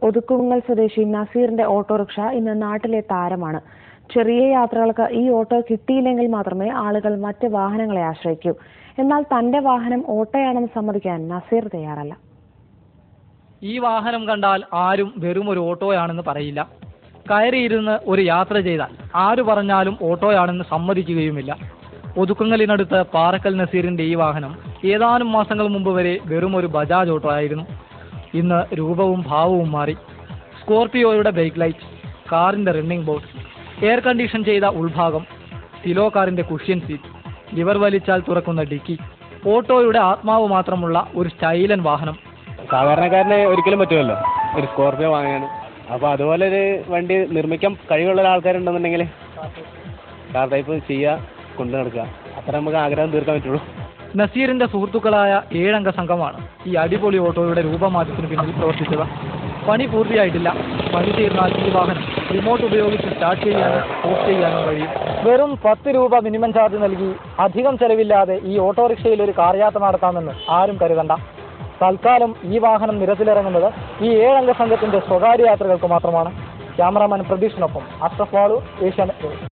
ഒതുക്കുങ്ങൽ സ്വദേശി നസീറിന്റെ ഓട്ടോറിക്ഷ ഇന്ന് നാട്ടിലെ താരമാണ്. ചെറിയ യാത്രകൾക്ക് ഈ ഓട്ടോ കിട്ടിയില്ലെങ്കിൽ മാത്രമേ ആളുകൾ മറ്റ് വാഹനങ്ങളെ ആശ്രയിക്കൂ. എന്നാൽ തന്റെ വാഹനം ഓട്ടോയാണെന്ന് സമ്മതിക്കാൻ നസീർ തയ്യാറല്ല. ഈ വാഹനം കണ്ടാൽ ആരും വെറും ഒരു ഓട്ടോയാണെന്ന് പറയില്ല. കയറിയിരുന്ന് ഒരു യാത്ര ചെയ്താൽ ആരു പറഞ്ഞാലും ഓട്ടോയാണെന്ന് സമ്മതിക്കുകയുമില്ല. ഒതുക്കുങ്ങലിനടുത്ത് പാറക്കൽ നസീറിന്റെ ഈ വാഹനം ഏതാനും മാസങ്ങൾ മുമ്പ് വരെ വെറും ഒരു ബജാജ് ഓട്ടോ ആയിരുന്നു. ഇന്ന് രൂപവും ഭാവവും മാറി. സ്കോർപിയോയുടെ ബ്രേക്ക് ലൈറ്റ്, കാറിന്റെ റണ്ണിംഗ് ബോർഡ്, എയർ കണ്ടീഷൻ ചെയ്ത ഉൾഭാഗം, സിലോ കാറിന്റെ കുഷ്യൻ സീറ്റ്, ലിവർ വലിച്ചാൽ തുറക്കുന്ന ഡിക്കി, ഓട്ടോയുടെ ആത്മാവ് മാത്രമുള്ള ഒരു സ്റ്റൈലൻ വാഹനം. സാധാരണക്കാരന് ഒരിക്കലും പറ്റുമല്ലോ ഒരു സ്കോർപിയോ വാങ്ങാൻ. അപ്പോൾ അതുപോലെ ഒരു വണ്ടി നിർമ്മിക്കാൻ കഴിവുള്ള ആൾക്കാരുണ്ടെന്നുണ്ടെങ്കിൽ കാർ ടൈപ്പ് ചെയ്യുക, കൊണ്ടു നടക്കുക, അത്ര നമുക്ക് ആഗ്രഹം തീർക്കാൻ പറ്റുള്ളൂ. നസീറിന്റെ സുഹൃത്തുക്കളായ 7 അംഗ സംഘമാണ് ഈ അടിപൊളി ഓട്ടോയുടെ രൂപമാറ്റത്തിന് പിന്നിൽ പ്രവർത്തിച്ചത്. പണി പൂർത്തിയായിട്ടില്ല. പണി തീർന്നാൽ ഈ വാഹനം റിമോട്ട് ഉപയോഗിച്ച് സ്റ്റാർട്ട് ചെയ്യാനും ഓഫ് ചെയ്യാനും കഴിയും. വെറും 10 രൂപ മിനിമം ചാർജ് നൽകി അധികം ചെലവില്ലാതെ ഈ ഓട്ടോറിക്ഷയിൽ ഒരു കാർ യാത്ര നടത്താമെന്ന് ആരും കരുതണ്ട. തൽക്കാലം ഈ വാഹനം നിരത്തിലിറങ്ങുന്നത് ഈ 7 അംഗ സംഘത്തിന്റെ സ്വകാര്യ യാത്രകൾക്ക് മാത്രമാണ്. ക്യാമറാമാൻ പ്രതീഷിനൊപ്പം അഷ്റഫ് വാളു, ഏഷ്യാനെറ്റ് ന്യൂസ്.